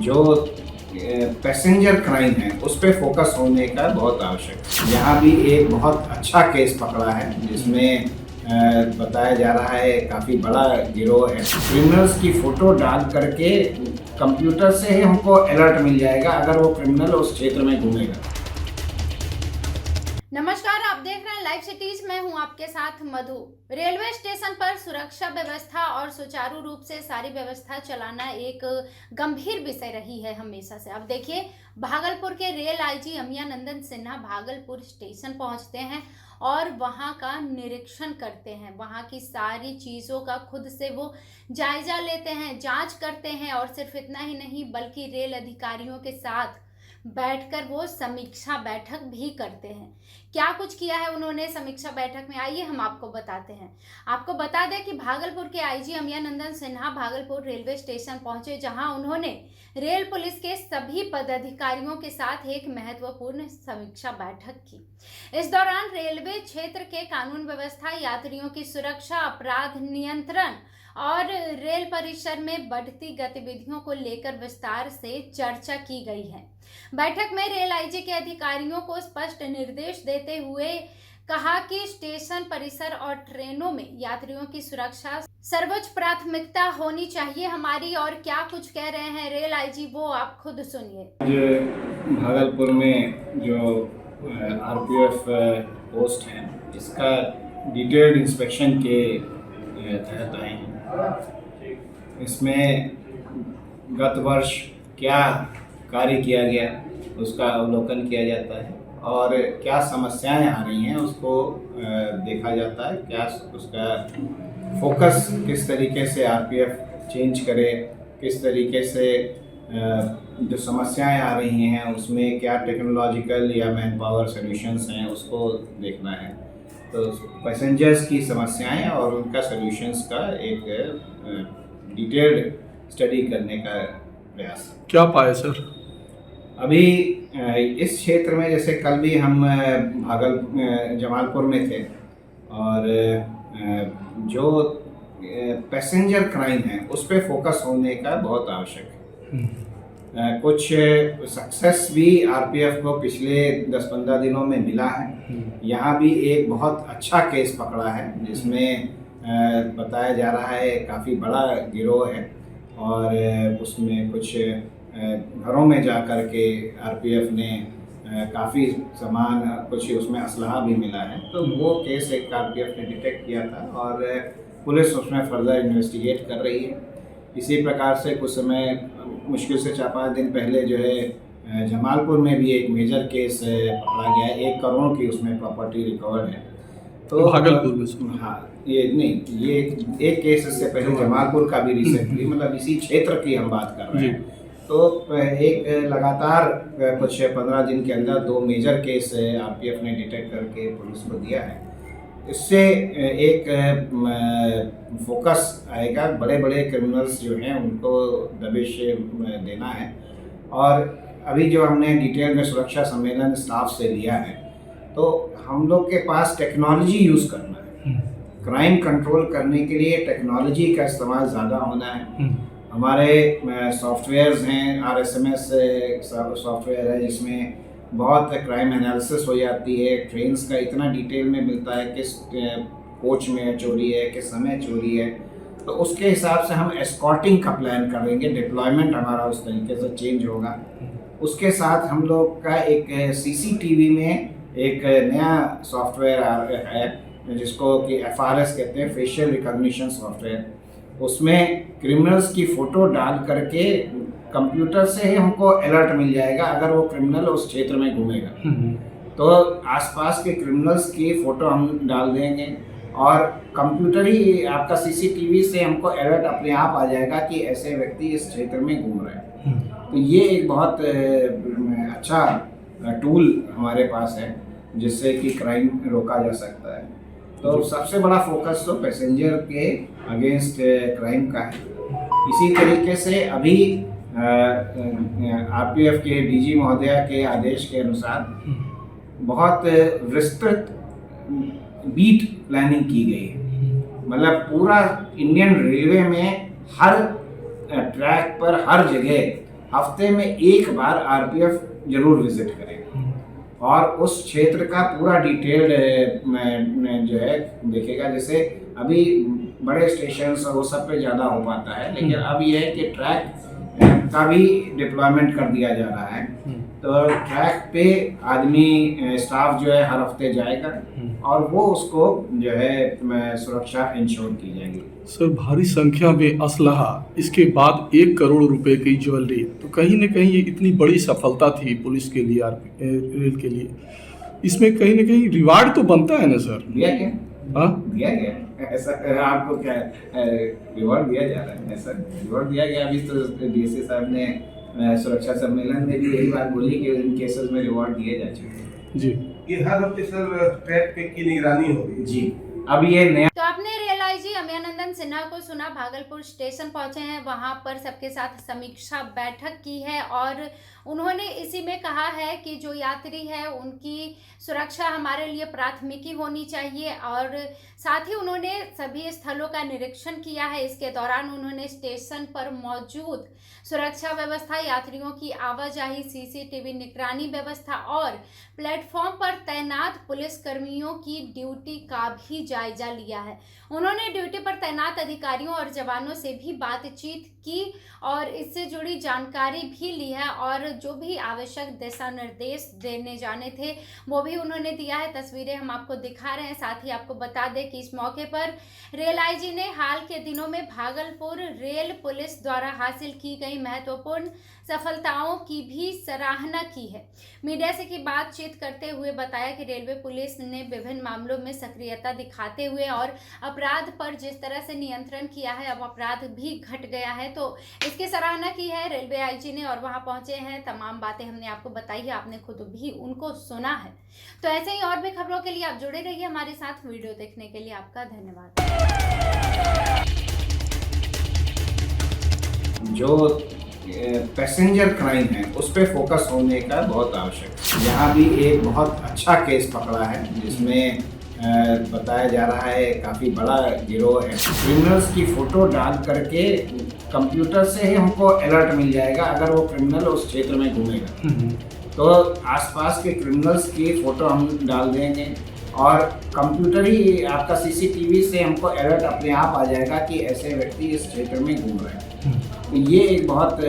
जो passenger crime है उस पर फोकस होने का बहुत आवश्यक है। यहाँ भी एक बहुत अच्छा केस पकड़ा है जिसमें बताया जा रहा है काफ़ी बड़ा गिरोह है। क्रिमिनल्स की फ़ोटो डाल करके कंप्यूटर से ही हमको अलर्ट मिल जाएगा अगर वो क्रिमिनल उस क्षेत्र में घूमेगा। नमस्कार, आप देख रहे हैं लाइव सिटीज। मैं हूं आपके साथ मधु। रेलवे स्टेशन पर सुरक्षा व्यवस्था और सुचारू रूप से सारी व्यवस्था चलाना एक गंभीर विषय रही है हमेशा से। अब देखिए, भागलपुर के rail IG Amiyanandan Sinha Bhagalpur station पहुंचते हैं और वहां का निरीक्षण करते हैं। वहां की सारी चीज़ों का खुद से वो जायजा लेते हैं, जांच करते हैं और सिर्फ इतना ही नहीं बल्कि रेल अधिकारियों के साथ बैठकर वो समीक्षा बैठक भी करते हैं। क्या कुछ किया है उन्होंने समीक्षा बैठक में, आइए हम आपको बताते हैं। आपको बता दें कि भागलपुर के IG Amiyanandan Sinha Bhagalpur railway station पहुंचे, जहां उन्होंने रेल पुलिस के सभी पदाधिकारियों के साथ एक महत्वपूर्ण समीक्षा बैठक की। इस दौरान रेलवे क्षेत्र के कानून व्यवस्था, यात्रियों की सुरक्षा, अपराध नियंत्रण और रेल परिसर में बढ़ती गतिविधियों को लेकर विस्तार से चर्चा की गई है। बैठक में रेल आईजी के अधिकारियों को स्पष्ट निर्देश देते हुए कहा कि स्टेशन परिसर और ट्रेनों में यात्रियों की सुरक्षा सर्वोच्च प्राथमिकता होनी चाहिए हमारी। और क्या कुछ कह रहे हैं रेल आईजी, वो आप खुद सुनिए। भागलपुर में जो आरपीएफ पोस्ट है इसका डिटेल्ड इंस्पेक्शन के तहत आए हैं। इसमें गत वर्ष क्या कार्य किया गया उसका अवलोकन किया जाता है और क्या समस्याएं आ रही हैं उसको देखा जाता है। क्या उसका फोकस किस तरीके से आरपीएफ चेंज करे, किस तरीके से जो समस्याएं आ रही हैं उसमें क्या टेक्नोलॉजिकल या मैन पावर सॉल्यूशंस हैं उसको देखना है। तो पैसेंजर्स की समस्याएं और उनका सॉल्यूशंस का एक डिटेल्ड स्टडी करने का प्रयास। क्या पाए सर? अभी इस क्षेत्र में जैसे कल भी हम जमालपुर में थे और जो पैसेंजर क्राइम है उस पर फोकस होने का बहुत आवश्यक है। कुछ सक्सेस भी आरपीएफ को पिछले 10-15 दिनों में मिला है। यहाँ भी एक बहुत अच्छा केस पकड़ा है जिसमें बताया जा रहा है काफ़ी बड़ा गिरोह है और उसमें कुछ घरों में जा कर के आरपीएफ ने काफ़ी सामान, कुछ उसमें असलहा भी मिला है। तो वो केस एक आरपीएफ ने डिटेक्ट किया था और पुलिस उसमें फर्दर इन्वेस्टिगेट कर रही है। इसी प्रकार से कुछ समय मुश्किल से 4-5 दिन पहले जो है जमालपुर में भी एक मेजर केस पकड़ा गया है। 1 करोड़ की उसमें प्रॉपर्टी रिकवर्ड है। तो भागलपुर में? हाँ, ये नहीं, ये एक केस इससे पहले जमालपुर का भी रिसेंटली, मतलब इसी क्षेत्र की हम बात कर रहे हैं। तो एक लगातार कुछ 15 दिन के अंदर 2 मेजर केस आरपीएफ ने डिटेक्ट करके पुलिस को दिया है। इससे एक फोकस आएगा, बड़े बड़े क्रिमिनल्स जो हैं उनको दबिश देना है। और अभी जो हमने डिटेल में सुरक्षा सम्मेलन स्टाफ से लिया है तो हम लोग के पास टेक्नोलॉजी यूज़ करना है। क्राइम कंट्रोल करने के लिए टेक्नोलॉजी का इस्तेमाल ज़्यादा होना है। हमारे सॉफ्टवेयर्स हैं, आरएसएमएस सॉफ्टवेयर है जिसमें बहुत क्राइम एनालिसिस हो जाती है। ट्रेन्स का इतना डिटेल में मिलता है किस कोच में चोरी है, किस समय चोरी है। तो उसके हिसाब से हम एस्कॉर्टिंग का प्लान करेंगे, डिप्लॉयमेंट हमारा उस तरीके से चेंज होगा। उसके साथ हम लोग का एक सीसीटीवी में एक नया सॉफ्टवेयर है जिसको कि एफआरएस कहते हैं, फेशियल रिकॉग्निशन सॉफ्टवेयर। उसमें क्रिमिनल्स की फ़ोटो डाल करके कंप्यूटर से ही हमको अलर्ट मिल जाएगा अगर वो क्रिमिनल उस क्षेत्र में घूमेगा। तो आसपास के क्रिमिनल्स की फ़ोटो हम डाल देंगे और कंप्यूटर ही आपका सीसीटीवी से हमको अलर्ट अपने आप आ जाएगा कि ऐसे व्यक्ति इस क्षेत्र में घूम रहे हैं। तो ये एक बहुत अच्छा टूल हमारे पास है जिससे कि क्राइम रोका जा सकता है। तो सबसे बड़ा फोकस तो पैसेंजर के अगेंस्ट क्राइम का है। इसी तरीके से अभी आरपीएफ के डीजी महोदया के आदेश के अनुसार बहुत विस्तृत बीट प्लानिंग की गई है। मतलब पूरा इंडियन रेलवे में हर ट्रैक पर हर जगह हफ्ते में एक बार आरपीएफ जरूर विजिट करेगा और उस क्षेत्र का पूरा डिटेल्ड जो है देखेगा। जैसे अभी बड़े स्टेशन और वो सब पे ज़्यादा हो पाता है, लेकिन अब ये है कि ट्रैक का भी डिप्लॉयमेंट कर दिया जा रहा है। तो ट्रैक पे आदमी स्टाफ जो है हर हफ्ते जाएगा और वो उसको जो है सुरक्षा इंश्योर की जाएगी। सर, भारी संख्या में असलहा, इसके बाद 1 करोड़ रुपए की ज्वेलरी, तो कहीं न कहीं ये इतनी बड़ी सफलता थी पुलिस के लिए, रेल के लिए। इसमें कहीं न कहीं रिवार्ड तो बनता है ना सर? दिया गया, हाँ दिया गया। ऐसा आपको क्या रिवॉर्ड दिया जा रहा है? ऐसा रिवॉर्ड दिया गया। अभी तो डीसी साहब ने सुरक्षा सम्मेलन में भी यही बात बोली कि इन केसेस में रिवॉर्ड दिए जा चुके हैं। जी, ये हर हफ्ते सर ट्रैक पे की निगरानी होगी जी। अब ये नया तो आपने रेल आईजी अमयानंदन सिन्हा को सुना, भागलपुर स्टेशन पहुंचे हैं, वहां पर सबके साथ समीक्षा बैठक की है और उन्होंने इसी में कहा है कि जो यात्री है उनकी सुरक्षा हमारे लिए प्राथमिकी होनी चाहिए और साथ ही उन्होंने सभी स्थलों का निरीक्षण किया है। इसके दौरान उन्होंने स्टेशन पर मौजूद सुरक्षा व्यवस्था, यात्रियों की आवाजाही, सीसीटीवी निगरानी व्यवस्था और प्लेटफॉर्म पर तैनात पुलिस कर्मियों की ड्यूटी का भी जायजा लिया है। उन्होंने ड्यूटी पर तैनात अधिकारियों और जवानों से भी बातचीत की और इससे जुड़ी जानकारी भी ली है और जो भी आवश्यक दिशा निर्देश देने जाने थे वो भी उन्होंने दिया है। तस्वीरें हम आपको दिखा रहे हैं। साथ ही आपको बता दें कि इस मौके पर रेल आईजी ने हाल के दिनों में भागलपुर रेल पुलिस द्वारा हासिल की गई महत्वपूर्ण सफलताओं की भी सराहना की है। मीडिया से की बातचीत करते हुए बताया कि रेलवे पुलिस ने विभिन्न मामलों में सक्रियता दिखाते हुए और अपराध पर जिस तरह से नियंत्रण किया है, अब अपराध भी घट गया है, तो इसकी सराहना की है रेलवे आईजी ने और वहां पहुंचे हैं। तमाम बातें हमने आपको बताई है, आपने खुद भी उनको सुना है। तो ऐसे ही और भी खबरों के लिए आप जुड़े रहिए हमारे साथ। वीडियो देखने के लिए आपका धन्यवाद। जो पैसेंजर क्राइम है उस पर फोकस होने का बहुत आवश्यक है। यहाँ भी एक बहुत अच्छा केस पकड़ा है जिसमें बताया जा रहा है काफ़ी बड़ा गिरोह है। क्रिमिनल्स की फ़ोटो डाल करके कंप्यूटर से ही हमको अलर्ट मिल जाएगा अगर वो क्रिमिनल उस क्षेत्र में घूमेगा। तो आसपास के क्रिमिनल्स की फ़ोटो हम डाल देंगे और कंप्यूटर ही आपका सीसीटीवी से हमको अलर्ट अपने आप आ जाएगा कि ऐसे व्यक्ति इस क्षेत्र में घूम रहे हैं। तो ये एक बहुत